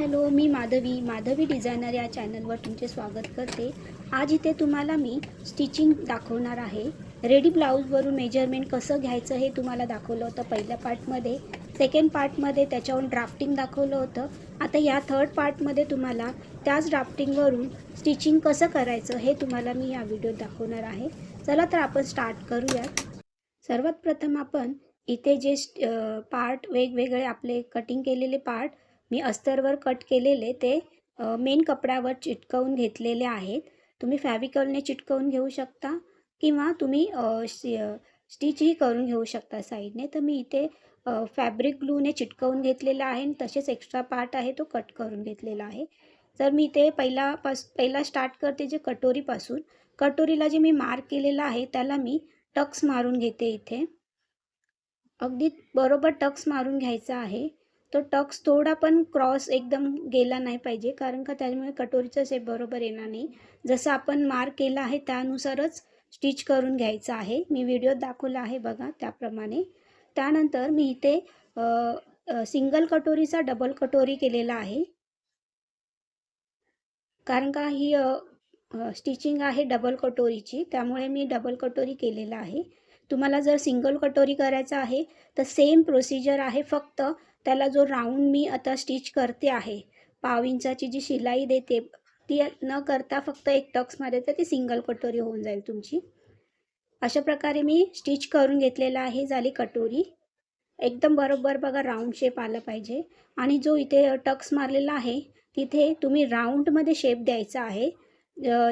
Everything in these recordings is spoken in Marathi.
हॅलो, मी माधवी डिझायनर या चॅनलवर तुमचे स्वागत करते। आज इथे तुम्हाला मी स्टिचिंग दाखवणार आहे। रेडी ब्लाऊजवरून मेजरमेंट कसं घ्यायचं हे तुम्हाला दाखवलं होतं पहिल्या पार्टमध्ये। सेकंड पार्टमध्ये त्याच्यावरून ड्राफ्टिंग दाखवलं होतं। आता या थर्ड पार्टमध्ये तुम्हाला त्याच ड्राफ्टिंगवरून स्टिचिंग कसं करायचं हे तुम्हाला मी या व्हिडिओत दाखवणार आहे। चला तर आपण स्टार्ट करूयात। सर्वात प्रथम आपण इथे जे पार्ट वेगवेगळे आपले कटिंग केलेले पार्ट मी अस्तरवर कट केलेले ते मेन कपड्यावर चिटकवून घेतलेले आहेत। तुम्ही फॅविकॉलने चिटकवून घेऊ शकता किंवा तुम्ही स्टिचही करून घेऊ शकता साईडने। तर मी इथे फॅब्रिक ग्लूने चिटकवून घेतलेला आहे आणि तसेच एक्स्ट्रा पार्ट आहे तो कट करून घेतलेला आहे। तर मी इथे पहिला स्टार्ट करते जे कटोरीपासून। कटोरीला जे मी मार्क केलेला आहे त्याला मी टक्स मारून घेते। इथे अगदी बरोबर टक्स मारून घ्यायचा आहे। तो टक्स थोडा पण क्रॉस एकदम गेला नाही पाहिजे, कारण का त्यामुळे कटोरीचा शेप बरोबर येणार नाही। जसं आपण मार्क केला आहे त्यानुसारच स्टिच करून घ्यायचं आहे। मी व्हिडिओत दाखवला आहे बघा त्याप्रमाणे। त्यानंतर मी इथे सिंगल कटोरीचा डबल कटोरी केलेला आहे, कारण का ही स्टिचिंग आहे डबल कटोरीची, त्यामुळे मी डबल कटोरी केलेला आहे। तुम्हाला जर सिंगल कटोरी करायचा आहे तर सेम प्रोसिजर आहे, फक्त त्याला जो राऊंड मी आता स्टिच करते आहे, पाव इंचाची जी शिलाई देते ती न करता फक्त एक टक्समध्ये तर ती सिंगल कटोरी होऊन जाईल तुमची। अशा प्रकारे मी स्टिच करून घेतलेला आहे। झाली कटोरी एकदम बरोबर बघा, राऊंड शेप आला पाहिजे। आणि जो इथे टक्स मारलेला आहे तिथे तुम्ही राऊंडमध्ये शेप द्यायचा आहे,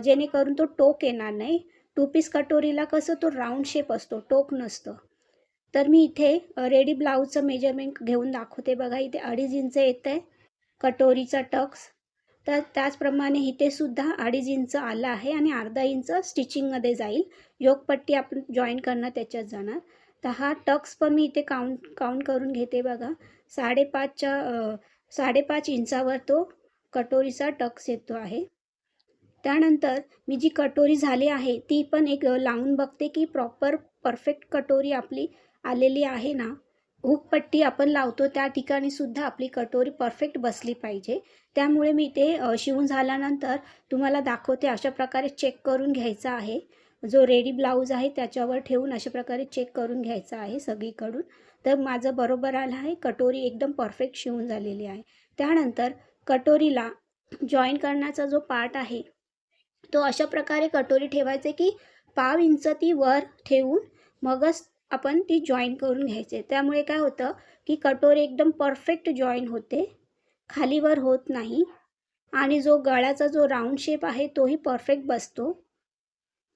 जेणेकरून तो टोक येणार नाही। टू पीस कटोरीला कसं तो राऊंड शेप असतो, टोक नसतं। तर मी इथे रेडी ब्लाऊजचं मेजरमेंट घेऊन दाखवते बघा। इथे 2.5 इंच येतं आहे कटोरीचा टक्स, तर त्याचप्रमाणे इथे सुद्धा 2.5 इंच आला आहे आणि अर्धा इंच स्टिचिंगमध्ये जाईल। योगपट्टी आपण जॉईन करणार त्याच्यात जाणार। तर हा टक्स पण मी इथे काउंट करून घेते बघा। 5.5 इंचावर तो कटोरीचा टक्स येतो आहे। त्यानंतर मी जी कटोरी झाली आहे ती पण एक लावून बघते की परफेक्ट कटोरी आपली आलेली आहे ना। हुकपट्टी आपण लावतो त्या ठिकाणी सुद्धा आपली कटोरी परफेक्ट बसली पाहिजे। त्यामुळे मी ते शिवून झाल्यानंतर तुम्हाला दाखवते। अशा प्रकारे चेक करून घ्यायचा आहे, जो रेडी ब्लाऊज आहे त्याच्यावर ठेवून अशा प्रकारे चेक करून घ्यायचा आहे सगळीकडून। तर माझं बरोबर आलं आहे, कटोरी एकदम परफेक्ट शिवून झालेली आहे। त्यानंतर कटोरीला जॉईन करण्याचा जो पार्ट आहे तो अशा प्रकारे कटोरी ठेवायचे की पाव इंच ती वर ठेवून मगच आपण ती जॉईन करून घ्यायचे। त्यामुळे काय होतं की कटोरी एकदम परफेक्ट जॉईन होते, खालीवर होत नाही आणि जो गळ्याचा जो राऊंड शेप आहे तोही परफेक्ट बसतो।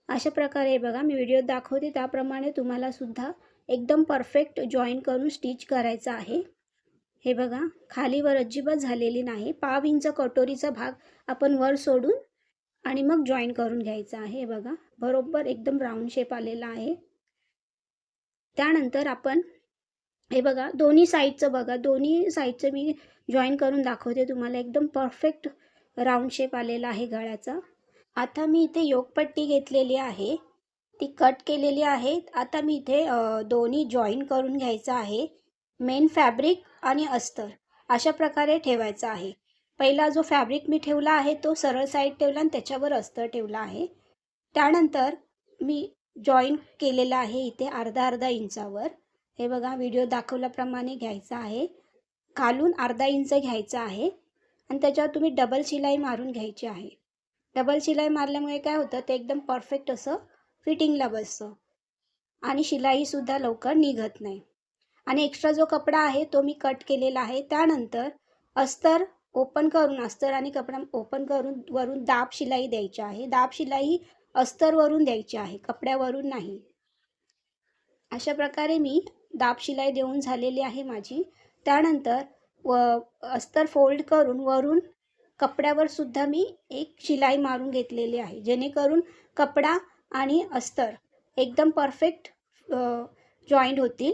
अशा प्रकारे बघा मी व्हिडिओत दाखवते त्याप्रमाणे तुम्हाला सुद्धा एकदम परफेक्ट जॉईन करून स्टिच करायचं आहे। हे बघा, खालीवर अजिबात झालेली नाही। पाव इंच कटोरीचा भाग आपण वर सोडून आणि मग जॉईन करून घ्यायचा आहे। बघा बरोबर एकदम राऊंड शेप आलेला आहे। त्यानंतर आपण हे बघा दोन्ही साईडचं बघा, दोन्ही साईडचं मी जॉईन करून दाखवते तुम्हाला। एकदम परफेक्ट राऊंड शेप आलेला आहे गळ्याचा। आता मी इथे योगपट्टी घेतलेली आहे, ती कट केलेली आहे। आता मी इथे दोन्ही जॉईन करून घ्यायचं आहे। मेन फॅब्रिक आणि अस्तर अशा प्रकारे ठेवायचं आहे। पहिला जो फॅब्रिक मी ठेवला आहे तो सरळ साईड ठेवला आणि त्याच्यावर अस्तर ठेवला आहे। त्यानंतर मी जॉईन केलेला आहे इथे अर्धा इंचावर। हे बघा व्हिडिओ दाखवल्याप्रमाणे घ्यायचं आहे। खालून अर्धा इंच घ्यायचा आहे आणि त्याच्यावर तुम्ही डबल शिलाई मारून घ्यायची आहे। डबल शिलाई मारल्यामुळे काय होतं, ते एकदम परफेक्ट असं फिटिंगला बसतं आणि शिलाईसुद्धा लवकर निघत नाही। आणि एक्स्ट्रा जो कपडा आहे तो मी कट केलेला आहे। त्यानंतर अस्तर ओपन करून, अस्तर आणि कपडा ओपन करून वरून दाब शिलाई द्यायची आहे। दाब शिलाई अस्तरवरून द्यायची आहे, कपड्यावरून नाही। अशा प्रकारे मी दाब शिलाई देऊन झालेली आहे माझी। त्यानंतर अस्तर फोल्ड करून वरून कपड्यावर सुद्धा मी एक शिलाई मारून घेतलेली आहे, जेणेकरून कपडा आणि अस्तर एकदम परफेक्ट जॉईंट होतील।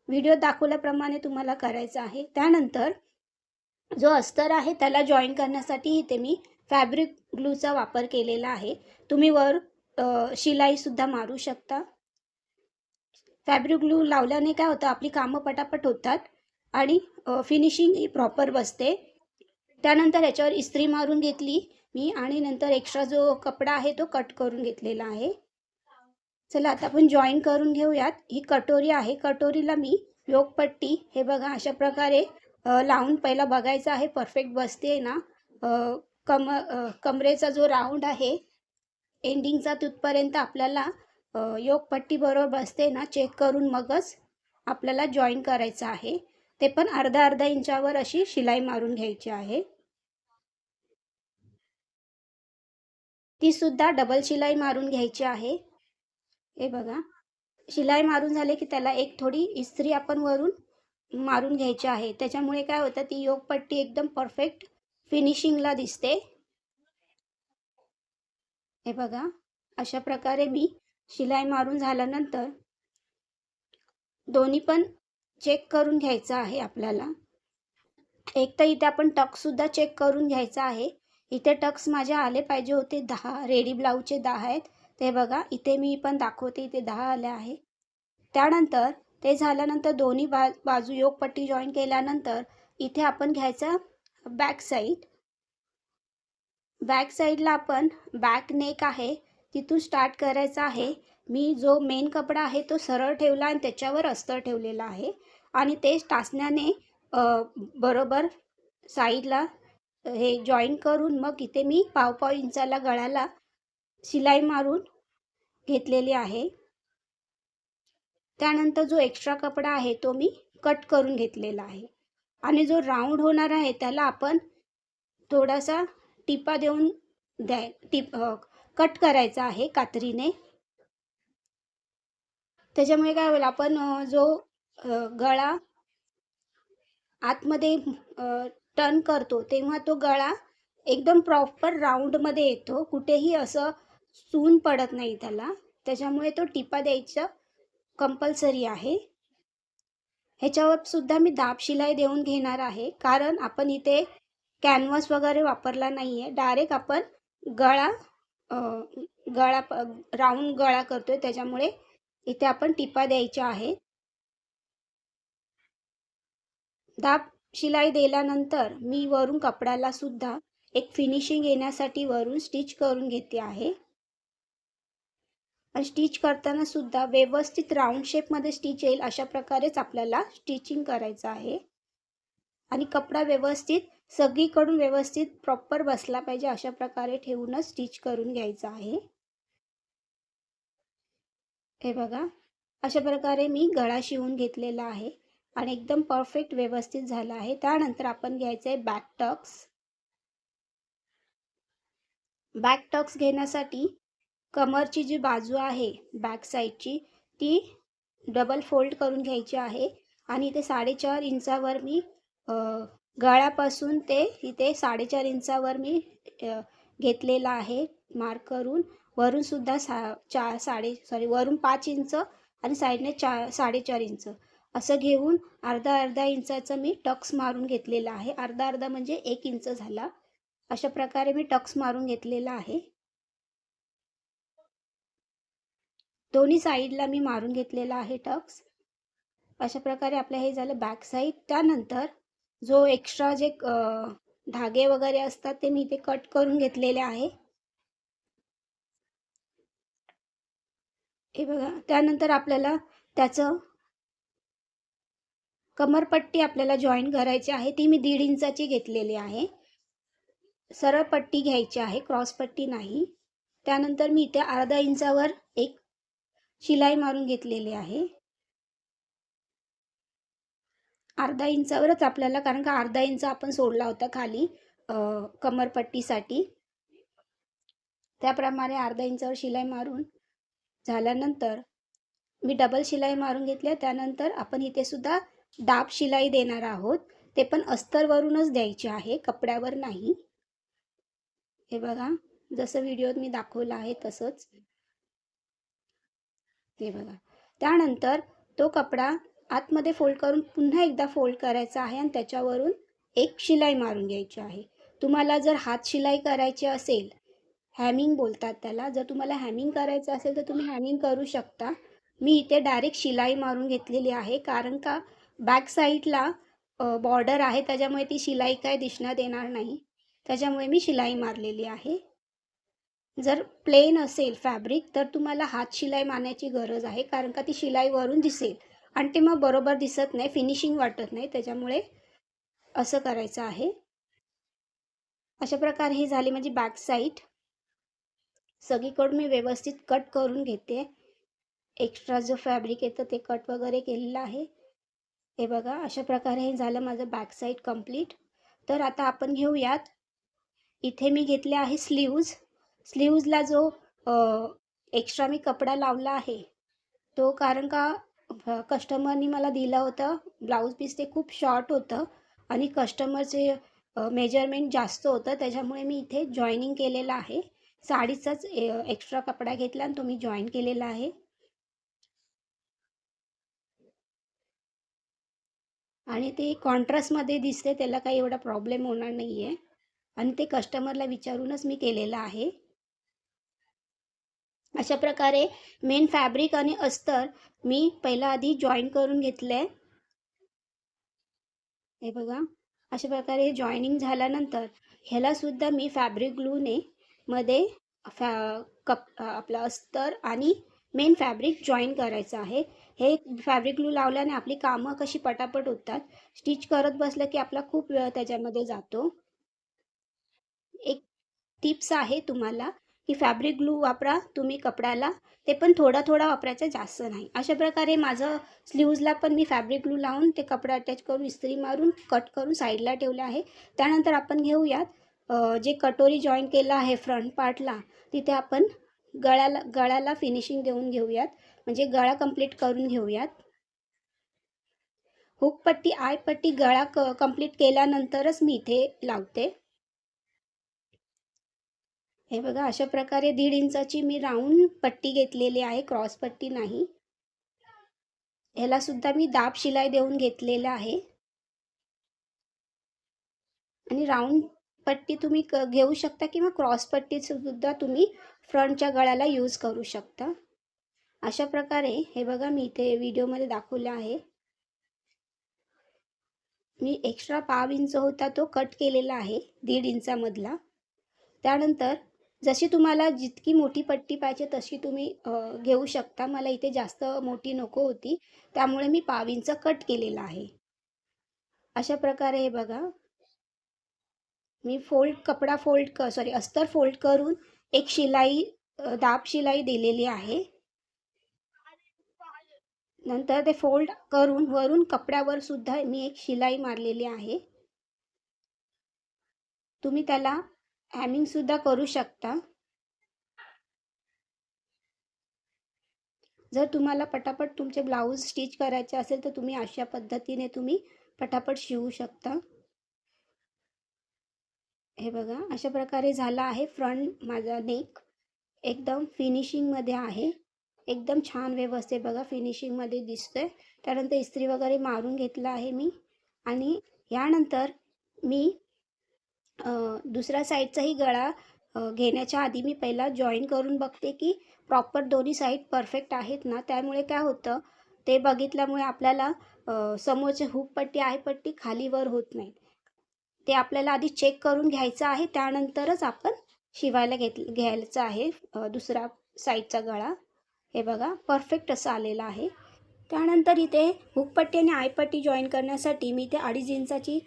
व्हिडिओ दाखवल्याप्रमाणे तुम्हाला करायचं आहे। त्यानंतर जो अस्तर आहे त्याला जॉईन करण्यासाठी इथे मी फॅब्रिक ग्लूचा वापर केलेला आहे। तुम्ही वर शिलाईसुद्धा मारू शकता। फॅब्रिक ग्लू लावल्याने काय होतं, आपली कामं पटापट होतात आणि फिनिशिंग ही प्रॉपर बसते। त्यानंतर ह्याच्यावर इस्त्री मारून घेतली मी आणि नंतर एक्स्ट्रा जो कपडा आहे तो कट करून घेतलेला आहे. चला आता आपण जॉईन करून घेऊयात. ही कटोरी आहे, कटोरीला मी योगपट्टी हे बघा अशा प्रकारे लावून पहिला बघायचं आहे परफेक्ट बसते ना. कमरेचा जो राऊंड आहे एंडिंगचा तिथपर्यंत आपल्याला योगपट्टी बरोबर बसते ना चेक करून मगच आपल्याला जॉईन करायचं आहे. ते पण अर्धा अर्धा इंचावर अशी शिलाई मारून घ्यायची आहे. ती सुद्धा डबल शिलाई मारून घ्यायची आहे. हे बघा शिलाई मारून झाले की त्याला एक थोडी इस्त्री आपण वरून मारून घ्यायची आहे. त्याच्यामुळे काय होतं ती योगपट्टी एकदम परफेक्ट फिनिशिंगला दिसते. हे बघा अशा प्रकारे मी शिलाई मारून झाल्यानंतर दोन्ही पण चेक करून घ्यायचं आहे आपल्याला. एक तर इथे आपण टक्ससुद्धा चेक करून घ्यायचा आहे. इथे टक्स माझे आले पाहिजे होते 10, रेडी ब्लाऊजचे 10 आहेत. ते बघा इथे मी पण दाखवते इथे 10 आले आहे. त्यानंतर ते झाल्यानंतर दोन्ही बाजू योगपट्टी जॉईन केल्यानंतर इथे आपण घ्यायचा बॅक साईड. बॅक साईडला आपण बॅक नेक आहे तिथून स्टार्ट करायचा आहे. मी जो मेन कपडा आहे तो सरळ ठेवला आणि त्याच्यावर अस्तर ठेवलेला आहे आणि ते टाचण्याने बरोबर साईडला हे जॉईन करून मग इथे मी पाव इंचाला गळ्याला शिलाई मारून घेतलेली आहे. त्यानंतर जो एक्स्ट्रा कपडा आहे तो मी कट करून घेतलेला आहे आणि जो राऊंड होणार आहे त्याला आपण थोडासा टिपा देऊन कट करायचा आहे कात्रीने. त्याच्यामुळे काय होईल आपण जो गळा आतमध्ये टर्न करतो तेव्हा तो गळा एकदम प्रॉपर राऊंडमध्ये येतो, कुठेही असं सून पडत नाही त्याला. त्याच्यामुळे तो टिपा द्यायचा कंपल्सरी आहे. ह्याच्यावर सुद्धा मी दाब शिलाई देऊन घेणार आहे कारण आपण इथे कॅनव्हास वगैरे वापरला नाही आहे. डायरेक्ट आपण गळा राऊंड गळा करतोय त्याच्यामुळे इथे आपण टिपा द्यायच्या आहे. दाब शिलाई दिल्यानंतर मी वरून कपड्याला सुद्धा एक फिनिशिंग येण्यासाठी वरून स्टिच करून घेते आहे. आणि स्टिच करताना सुद्धा व्यवस्थित राऊंड शेपमध्ये स्टिच येईल अशा प्रकारेच आपल्याला स्टिचिंग करायचं आहे. आणि कपडा व्यवस्थित सगळीकडून व्यवस्थित प्रॉपर बसला पाहिजे अशा प्रकारे ठेवूनच स्टिच करून घ्यायचं आहे. हे बघा अशा प्रकारे मी गळा शिवून घेतलेला आहे आणि एकदम परफेक्ट व्यवस्थित झाला आहे. त्यानंतर आपण घ्यायचं आहे बॅक टक्स. बॅक टक्स घेण्यासाठी कमरची जी बाजू आहे बॅक साईडची ती डबल फोल्ड करून घ्यायची आहे आणि इथे 4.5 इंचावर मी गळ्यापासून ते इथे 4.5 इंचावर मी घेतलेला आहे मार्क करून. वरून सुद्धा वरून 5 इंच आणि साईडने 4.5 इंच असं घेऊन अर्धा इंचाचं मी टक्स मारून घेतलेला आहे. अर्धा म्हणजे 1 इंच झाला. अशा प्रकारे मी टक्स मारून घेतलेला आहे. दोन्ही साईडला मी मारून घेतलेला आहे टक्स. अशा प्रकारे आपलं हे झालं बॅक साईड. त्यानंतर जो एक्स्ट्रा जे धागे वगैरे असतात ते मी इथे कट करून घेतलेले आहे. हे बघा त्यानंतर आपल्याला त्याचं कमरपट्टी आपल्याला जॉईन करायची आहे. ती मी 1.5 इंचाची घेतलेली आहे. सरळ पट्टी घ्यायची आहे, क्रॉस पट्टी नाही. त्यानंतर मी इथे अर्धा इंचावर एक शिलाई मारून घेतलेली आहे. अर्धा इंचावरच आपल्याला, कारण का अर्धा इंच आपण सोडला होता खाली कमरपट्टीसाठी. त्याप्रमाणे अर्धा इंचावर शिलाई मारून झाल्यानंतर मी डबल शिलाई मारून घेतली. त्यानंतर आपण इथे सुद्धा दाब शिलाई देणार आहोत. ते पण अस्तरवरूनच द्यायचे आहे, कपड्यावर नाही. हे बघा जसं व्हिडिओत मी दाखवलं आहे तसंच. हे बघा त्यानंतर तो कपडा आतमध्ये फोल्ड करून पुन्हा एकदा फोल्ड करायचा आहे आणि त्याच्यावरून एक शिलाई मारून घ्यायची आहे. तुम्हाला जर हात शिलाई करायची असेल, हॅमिंग बोलतात त्याला, जर तुम्हाला हॅमिंग करायचं असेल तर तुम्ही हॅमिंग करू शकता. मी इथे डायरेक्ट शिलाई मारून घेतलेली आहे कारण का बॅक साईडला बॉर्डर आहे त्याच्यामुळे ती शिलाई काय दिसण्यात येणार नाही, त्याच्यामुळे मी शिलाई मारलेली आहे. जर प्लेन असेल फॅब्रिक तर तुम्हाला हात शिलाई मारण्याची गरज आहे, कारण का ती शिलाई वरून दिसेल आणि ते मग बरोबर दिसत नाही, फिनिशिंग वाटत नाही, त्याच्यामुळे असं करायचं आहे. अशा प्रकारे ही झाली माझी बॅक साईड. सगळीकडून मी व्यवस्थित कट करून घेते. एक्स्ट्रा जो फॅब्रिक येतं ते कट वगैरे केलेलं आहे. हे बघा अशा प्रकारे हे झालं माझं बॅक साईड कंप्लीट. तर आता आपण घेऊयात, इथे मी घेतले आहे स्लीव्जला जो एक्स्ट्रा मी कपडा लावला आहे तो, कारण का कस्टमरनी मला दिलं होतं ब्लाऊज पीस, ते खूप शॉर्ट होतं आणि कस्टमरचे मेजरमेंट जास्त होतं, त्याच्यामुळे मी इथे जॉईनिंग केलेलं आहे. साडीचाच एक्स्ट्रा कपडा घेतला आणि तो मी जॉईन केलेला आहे. आणि ते कॉन्ट्रास्टमध्ये दिसते, त्याला काही एवढा प्रॉब्लेम होणार नाही आहे आणि ते कस्टमरला विचारूनच मी केलेलं आहे. अशा प्रकारे मेन फॅब्रिक आणि अस्तर मी पहिला आधी जॉईन करून घेतलं आहे. हे बघा अशा प्रकारे जॉईनिंग झाल्यानंतर ह्यालासुद्धा मी फॅब्रिक ग्लूने मध्ये आपलं अस्तर आणि मेन फॅब्रिक जॉईन करायचं आहे. हे फॅब्रिक ग्लू लावल्याने आपली कामं कशी पटापट होतात. स्टिच करत बसलं की आपला खूप वेळ त्याच्यामध्ये जातो. एक टिप्स आहे तुम्हाला की फॅब्रिक ग्लू वापरा तुम्ही कपड्याला, ते पण थोडा थोडा वापरायचा, जास्त नाही. अशा प्रकारे माझं स्लीव्जला पण मी फॅब्रिक ग्लू लावून ते कपडा अटॅच करून इस्त्री मारून कट करून साईडला ठेवले आहे. त्यानंतर आपण घेऊयात जे कटोरी जॉईन केलं आहे फ्रंट पार्टला, तिथे आपण गळ्याला फिनिशिंग देऊन घेऊयात, म्हणजे गळा कंप्लीट करून घेऊयात. हुकपट्टी आयपट्टी गळा कंप्लीट केल्यानंतरच मी इथे लावते. हे बघा अशा प्रकारे 1.5 इंचाची मी राऊंड पट्टी घेतलेली आहे, क्रॉस पट्टी नाही. ह्याला सुद्धा मी दाब शिलाई देऊन घेतलेलं आहे. आणि राऊंड पट्टी तुम्ही घेऊ शकता किंवा क्रॉस पट्टी सुद्धा तुम्ही फ्रंटच्या गळ्याला यूज करू शकता. अशा प्रकारे हे बघा मी इथे व्हिडिओमध्ये दाखवलं आहे. मी एक्स्ट्रा 1/2 इंच होता तो कट केलेला आहे 1.5 इंचामधला. त्यानंतर जशी तुम्हाला जितकी मोठी पट्टी पाहिजे तशी तुम्ही घेऊ शकता. मला इथे जास्त मोठी नको होती, त्यामुळे मी 1/2 इंच कट केलेला आहे. अशा प्रकारे हे बघा मी अस्तर फोल्ड करून एक शिलाई दाब शिलाई दिलेली आहे. नंतर ते फोल्ड करून वरून कपड्यावर सुद्धा मी एक शिलाई मारलेली आहे. तुम्ही त्याला हॅमिंग सुद्धा करू शकता. जर तुम्हाला पटापट तुमचे ब्लाऊज स्टिच करायचे असेल तर तुम्ही अशा पद्धतीने तुम्ही पटापट शिवू शकता. हे बघा अशा प्रकारे झाला आहे फ्रंट माझा नेक, एकदम फिनिशिंगमध्ये आहे. एकदम छान व्यवस्थित बघा फिनिशिंगमध्ये दिसतोय. त्यानंतर इस्त्री वगैरे मारून घेतला आहे मी. आणि यानंतर मी दुसऱ्या साईडचाही गळा घेण्याच्या आधी मी पहिला जॉईन करून बघते की प्रॉपर दोन्ही साईड परफेक्ट आहेत ना. त्यामुळे काय होतं, ते बघितल्यामुळे आपल्याला समोरचे हुकपट्टी आयपट्टी खालीवर होत नाही. ते आपल्याला आधी चेक करून घ्यायचं आहे, त्यानंतरच आपण शिवायला घ्यायचं आहे दुसरा साईडचा गळा. हे बघा परफेक्ट असं आलेला आहे. त्यानंतर इथे हुकपट्टी आणि आयपट्टी जॉईन करण्यासाठी मी इथे 2.5 इंचाची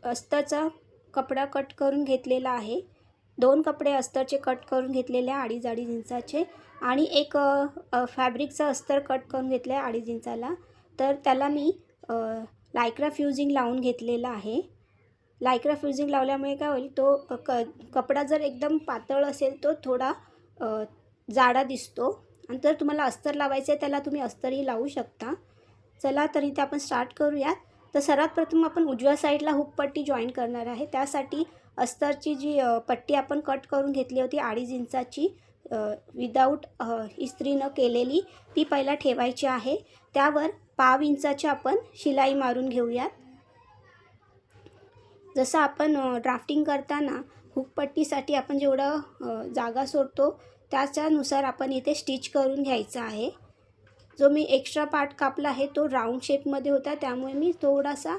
अस्तरचा कपडा कट करून घेतलेला आहे. 2 कपडे अस्तरचे कट करून घेतलेले आहे 2.5 इंचाचे आणि एक फॅब्रिकचा अस्तर कट करून घेतले आहे 2.5 इंचाला. तर त्याला मी लायक्रा फ्युजिंग लावून घेतलेला आहे. लायक्रा फ्युजिंग लावल्यामुळे काय होईल, तो कपडा जर एकदम पातळ असेल तो थोडा जाडा दिसतो. आणि जर तुम्हाला अस्तर लावायचं आहे त्याला तुम्ही अस्तरही लावू शकता. चला तर इथे आपण स्टार्ट करूयात. तर सर्वात प्रथम आपण उजव्या साईडला हुकपट्टी जॉईन करणार आहे. त्यासाठी अस्तरची जी पट्टी आपण कट करून घेतली होती 2.5 इंचाची विदाऊट इस्त्री न केलेली, ती पहिला ठेवायची आहे. त्यावर 1/2 इंचाची आपण शिलाई मारून घेऊयात. जसं आपण ड्राफ्टिंग करताना हुकपट्टीसाठी आपण जेवढं जागा सोडतो त्याच्यानुसार आपण इथे स्टिच करून घ्यायचं आहे. जो मी एक्स्ट्रा पार्ट कापला आहे तो राऊंड शेपमध्ये होता, त्यामुळे मी थोडासा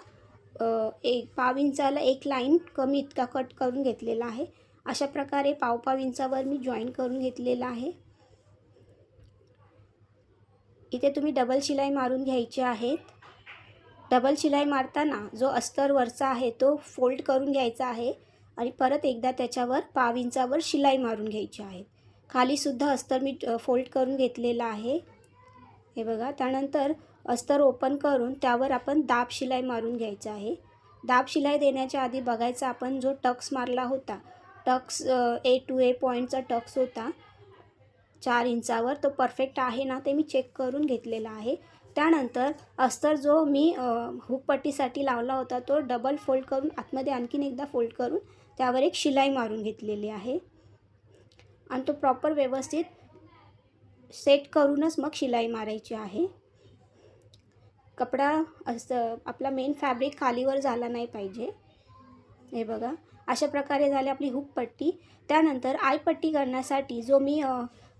एक पाव इंचाला एक लाईन कमी इतका कट करून घेतलेला आहे. अशा प्रकारे पाव इंचावर मी जॉईन करून घेतलेला आहे. इथे तुम्ही डबल शिलाई मारून घ्यायची आहेत. डबल शिलाई मारताना जो अस्तर वरचा आहे तो फोल्ड करून घ्यायचा आहे आणि परत एकदा त्याच्यावर पाव इंचावर शिलाई मारून घ्यायची आहे. खालीसुद्धा अस्तर मी फोल्ड करून घेतलेला आहे. हे बघा. त्यानंतर अस्तर ओपन करून त्यावर आपण दाब शिलाई मारून घ्यायचं आहे. दाब शिलाई देण्याच्या आधी बघायचा आपण जो टक्स मारला होता, टक्स A to A पॉईंटचा टक्स होता 4 इंचावर, तो परफेक्ट आहे ना ते मी चेक करून घेतलेला आहे. त्यानंतर अस्तर जो मी हुकपट्टीसाठी लावला होता तो डबल फोल्ड करून आतमध्ये आणखीन एकदा फोल्ड करून त्यावर एक शिलाई मारून घेतलेली आहे आणि तो प्रॉपर व्यवस्थित सेट करूनच मग शिलाई मारायची आहे. कपडा असं आपला मेन फॅब्रिक खालीवर झाला नाही पाहिजे. हे बघा. अशा प्रकारे झाली आपली हुकपट्टी. त्यानंतर आयपट्टी करण्यासाठी जो मी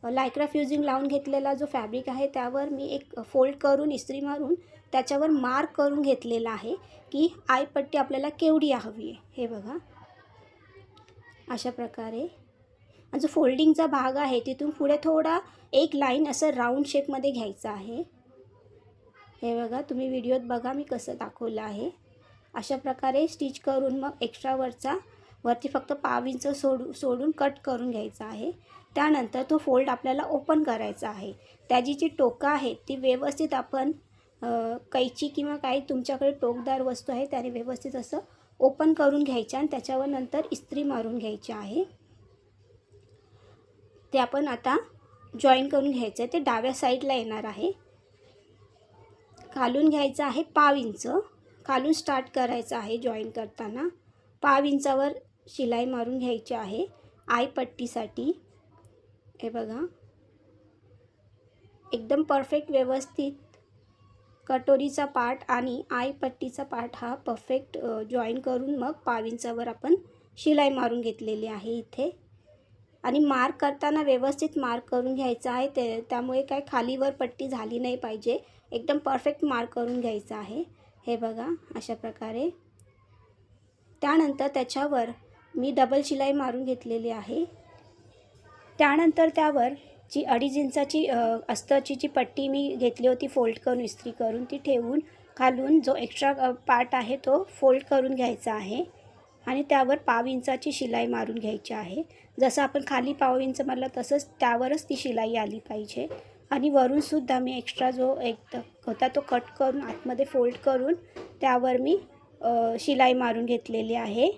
लायक्रा फ्युजिंग लावून घेतलेला जो फॅब्रिक आहे त्यावर मी एक फोल्ड करून इस्त्री मारून त्याच्यावर मार्क करून घेतलेला आहे की आयपट्टी आपल्याला केवढी हवी आहे. हे बघा. अशा प्रकारे जो फोल्डिंगचा भाग आहे तिथून पुढे थोडा एक लाईन असं राऊंड शेपमध्ये घ्यायचा आहे. हे बघा. तुम्ही व्हिडिओत बघा मी कसं दाखवलं आहे. अशा प्रकारे स्टिच करून मग एक्स्ट्रा वरती फक्त पाव इंच सोडून कट करून घ्यायचा आहे. त्यानंतर तो फोल्ड आपल्याला ओपन करायचा आहे. त्याची जी टोकं आहेत ती व्यवस्थित आपण कैची किंवा काही तुमच्याकडे टोकदार वस्तू आहे त्याने व्यवस्थित असं ओपन करून घ्यायचं आणि त्याच्यावर नंतर इस्त्री मारून घ्यायची आहे. ते आपण आता जॉईन करून घ्यायचं आहे. ते डाव्या साईडला येणार आहे. खालून घ्यायचं आहे पाव इंच. खालून स्टार्ट करायचं आहे जॉईन करताना. पाव इंचावर शिलाई मारून घ्यायची आहे आयपट्टीसाठी. हे बघा. एकदम परफेक्ट व्यवस्थित कटोरीचा पार्ट आणि आयपट्टीचा पार्ट हा परफेक्ट जॉईन करून मग पाव इंचावर आपण शिलाई मारून घेतलेली आहे इथे. आणि मार्क करताना व्यवस्थित मार्क करून घ्यायचा आहे. त्यामुळे काय खालीवर पट्टी झाली नाही पाहिजे. एकदम परफेक्ट मार्क करून घ्यायचा आहे. हे बघा. अशा प्रकारे. त्यानंतर त्याच्यावर मी डबल शिलाई मारून घेतलेली आहे. त्यानंतर त्यावर जी 2.5 इंचाची अस्तरची जी पट्टी मी घेतली होती फोल्ड करून इस्त्री करून ती ठेवून खालून जो एक्स्ट्रा पार्ट आहे तो फोल्ड करून घ्यायचा आहे आणि त्यावर पाव इंचाची शिलाई मारून घ्यायची आहे. जसं आपण खाली पाव इंच मारलं तसंच त्यावरच ती शिलाई आली पाहिजे. आणि वरूनसुद्धा मी एक्स्ट्रा जो एक होता तो कट करून आतमध्ये फोल्ड करून त्यावर मी शिलाई मारून घेतलेली आहे.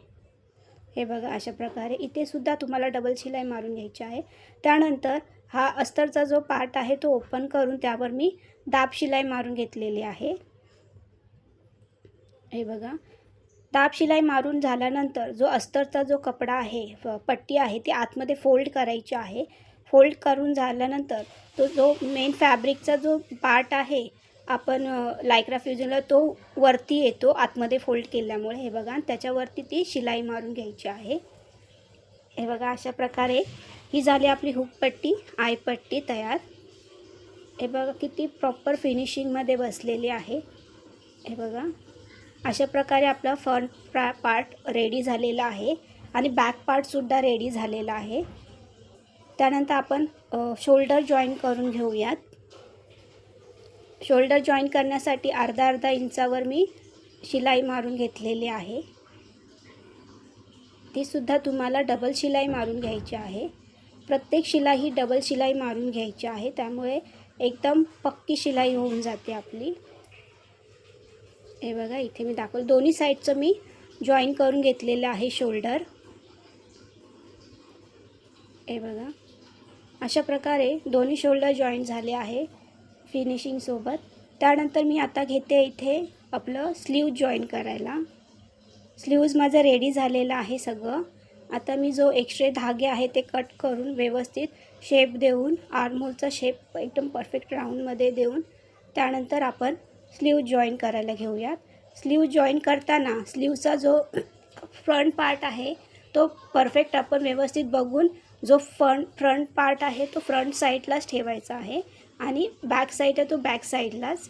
हे बघा. अशा प्रकारे इथेसुद्धा तुम्हाला डबल शिलाई मारून घ्यायची आहे. त्यानंतर हा अस्तरचा जो पार्ट आहे तो ओपन करून त्यावर मी दाब शिलाई मारून घेतलेली आहे. हे बघा. दाब शिलाई मारून झाल्यानंतर जो अस्तरचा जो कपडा आहे पट्टी आहे ती आतमध्ये फोल्ड करायची आहे. फोल्ड करून झाल्यानंतर तो जो मेन फॅब्रिकचा जो पार्ट आहे आपण लायक्रा फ्युजनला तो वरती येतो आतमध्ये फोल्ड केल्यामुळे. हे बघा. त्याच्यावरती ती शिलाई मारून घ्यायची आहे. हे बघा. अशा प्रकारे ही झाली आपली हुकपट्टी आयपट्टी तयार. हे बघा किती प्रॉपर फिनिशिंगमध्ये बसलेली आहे. हे बघा. अशा प्रकारे आपला फ्रंट पार्ट रेडी झालेला आहे आणि बॅक पार्टसुद्धा रेडी झालेला आहे. त्यानंतर आपण शोल्डर जॉईन करून घेऊयात. शोल्डर जॉईन करण्यासाठी अर्धा इंचावर मी शिलाई मारून घेतलेली आहे. तीसुद्धा तुम्हाला डबल शिलाई मारून घ्यायची आहे. प्रत्येक शिलाई ही डबल शिलाई मारून घ्यायची आहे. त्यामुळे एकदम पक्की शिलाई होऊन जाते आपली. हे बघा. इथे मी दाखवलं दोन्ही साईडचं मी जॉईन करून घेतलेलं आहे शोल्डर. हे बघा. अशा प्रकारे दोन्ही शोल्डर जॉईन झाले आहे फिनिशिंगसोबत. त्यानंतर मी आता घेते इथे आपलं स्लीव जॉईन करायला. स्लीव्ज माझं रेडी झालेलं आहे सगळं. आता मी जो एक्स्ट्रा धागे आहे ते कट करून व्यवस्थित शेप देऊन आर्महोलचा शेप एकदम परफेक्ट राऊंडमध्ये देऊन त्यानंतर आपण स्लीव जॉईन करायला घेऊयात. स्लीव जॉईन करताना स्लीवचा जो फ्रंट पार्ट आहे तो परफेक्ट आपण व्यवस्थित बघून जो फ्रंट पार्ट आहे तो फ्रंट साईडलाच ठेवायचा आहे आणि बॅक साईड आहे तो बॅक साईडलाच.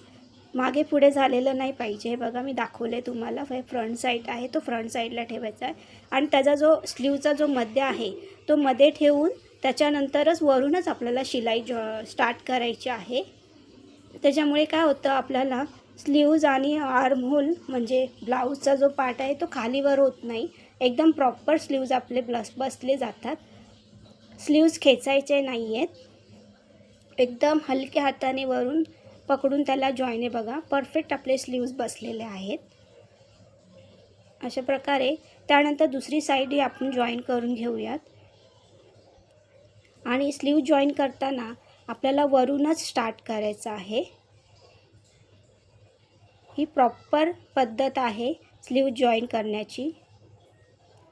मागे पुढे झालेलं नाही पाहिजे. हे बघा मी दाखवले तुम्हाला. फ्रंट साईड आहे तो फ्रंट साईडला ठेवायचा आहे आणि त्याचा जो स्लीवचा जो मध्य आहे तो मध्ये ठेवून त्याच्यानंतरच वरूनच आपल्याला शिलाई स्टार्ट करायची आहे. त्याच्यामुळे काय होतं, आपल्याला स्लीव्ज आणि आर्म होल म्हणजे ब्लाऊजचा जो पार्ट आहे तो खालीवर होत नाही. एकदम प्रॉपर स्लीव्ज आपले बसले जातात. स्लीव्ज खेचायचे नाही आहेत. एकदम हलक्या हाताने वरून पकडून त्याला जॉईने बघा परफेक्ट आपले स्लीव्ज बसलेले आहेत. अशा प्रकारे त्यानंतर दुसरी साईडही आपण जॉईन करून घेऊयात. आणि स्लीव जॉईन करताना आपल्याला वरूनच स्टार्ट करायचं आहे. ही प्रॉपर पद्धत आहे स्लीव जॉईन करण्याची.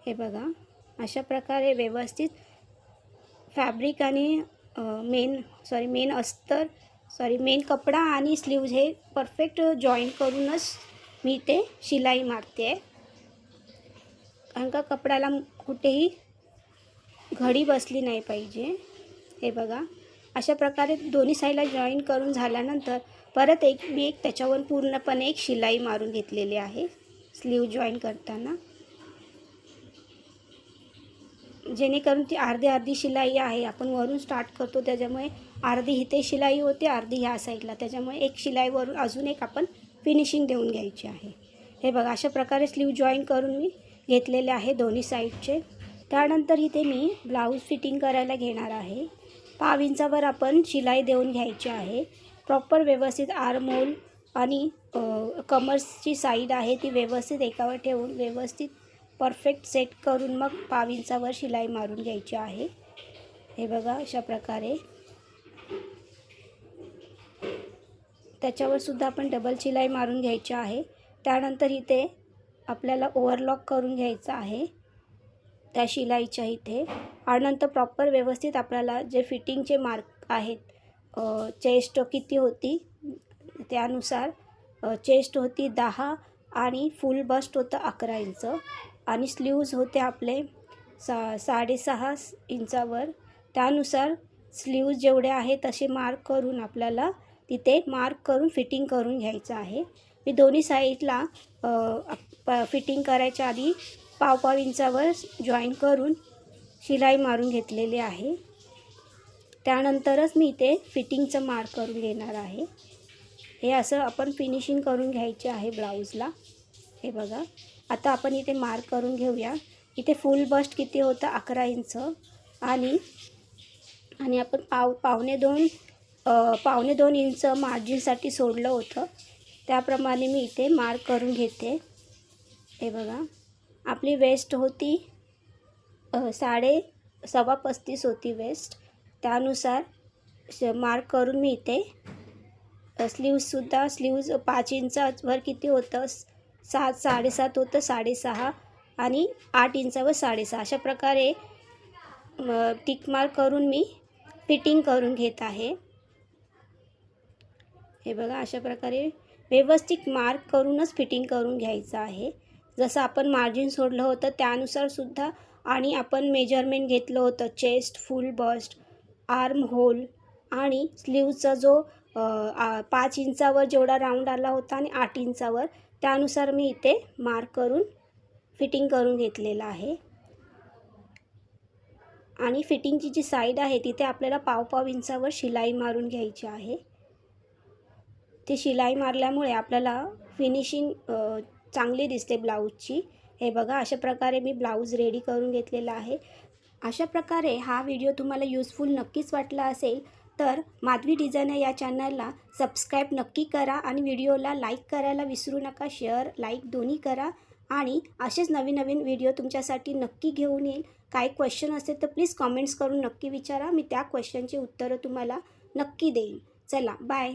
हे बघा अशा प्रकारे व्यवस्थित फॅब्रिक आणि मेन कपडा आणि स्लीव्ज हे परफेक्ट जॉईन करूनच मी ते शिलाई मारते आहे. कारण का कपड्याला कुठेही घडी बसली नाही पाहिजे. हे बघा अशा प्रकारे दोन्ही साईडला जॉईन करून झाल्यानंतर परत मी त्याच्यावर पूर्णपणे एक शिलाई मारून घेतलेली आहे स्लीव जॉईन करताना, जेणेकरून ती अर्धी शिलाई आहे. आपण वरून स्टार्ट करतो त्याच्यामुळे अर्धी इथे शिलाई होते, अर्धी ह्या साईडला. त्याच्यामुळे एक शिलाईवरून अजून एक आपण फिनिशिंग देऊन घ्यायची आहे. हे बघा अशा प्रकारे स्लीव जॉईन करून मी घेतलेले आहे दोन्ही साईडचे. त्यानंतर इथे मी ब्लाऊज फिटिंग करायला घेणार आहे. 5 इंचावर आपण शिलाई देऊन घ्यायची आहे. प्रॉपर व्यवस्थित आर्म होल आणि कमर्सची साईड आहे ती व्यवस्थित एकावर ठेवून व्यवस्थित परफेक्ट सेट करून मग 5 इंचावर शिलाई मारून घ्यायची आहे. हे बघा अशा प्रकारे त्याच्यावर सुद्धा आपण डबल शिलाई मारून घ्यायची आहे. त्यानंतर इथे आपल्याला ओव्हरलॉक करून घ्यायचं आहे त्या शिलाईच्या इथे. आणि नंतर प्रॉपर व्यवस्थित आपल्याला जे फिटिंगचे मार्क आहेत, चेस्ट किती होती त्यानुसार, चेस्ट होती 10 आणि फुल बस्ट होतं 11 इंच आणि स्लीव्ज होते आपले 6.5 इंचावर. त्यानुसार स्लीव्ज जेवढे आहे तसे मार्क करून आपल्याला तिथे मार्क करून फिटिंग करून घ्यायचं आहे. मी दोन्ही साईडला फिटिंग करायच्या आधी 1.5 इंचावर जॉईन करून शिलाई मारून घेतलेली आहे. त्यानंतरच मी इथे फिटिंगचं मार्क करून घेणार आहे. हे असं आपण फिनिशिंग करून घ्यायचे आहे ब्लाऊजला. हे बघा आता आपण इथे मार्क करून घेऊया. इथे फुल बस्ट किती होतं 11 इंच आणि आपण पावणे दोन इंच मार्जिनसाठी सोडलं होतं, त्याप्रमाणे मी इथे मार्क करून घेते. हे बघा आपली वेस्ट होती 35 होती वेस्ट. त्यानुसार मार्क करून मी इथे स्लीव्ज 5 इंचावर किती होतं 7.5 होतं 6.5 आणि 8 इंचावर 6.5 अशा प्रकारे टिक मार्क करून मी फिटिंग करून घेत आहे. हे बघा अशा प्रकारे व्यवस्थित मार्क करूनच फिटिंग करून घ्यायचं आहे. जसं आपण मार्जिन सोडलं होतं त्यानुसार सुद्धा आणि आपण मेजरमेंट घेतलं होतं chest, full bust, armhole आणि स्लीव्जचा जो 5 इंचावर जेवढा राऊंड आला होता आणि 8 इंचावर त्यानुसार मी इथे मार्क करून फिटिंग करून घेतलेलं आहे. आणि फिटिंगची जी साईड आहे तिथे आपल्याला 1.5 इंचावर शिलाई मारून घ्यायची आहे. ती शिलाई मारल्यामुळे आपल्याला फिनिशिंग चांगली दिसते ब्लाऊजची. हे बघा अशा प्रकारे मी ब्लाऊज रेडी करून घेतलेला आहे. अशा प्रकारे हा व्हिडिओ तुम्हाला यूजफुल नक्कीच वाटला असेल तर माधवी डिझायनर या चॅनलला सबस्क्राईब नक्की करा आणि व्हिडिओला लाईक करायला विसरू नका. शेअर लाईक दोन्ही करा आणि असेच नवीन नवीन व्हिडिओ तुमच्यासाठी नक्की घेऊन येईल. काही क्वेश्चन असेल तर प्लीज कमेंट्स करून नक्की विचारा. मी त्या क्वेश्चनची उत्तरं तुम्हाला नक्की देईन. चला बाय.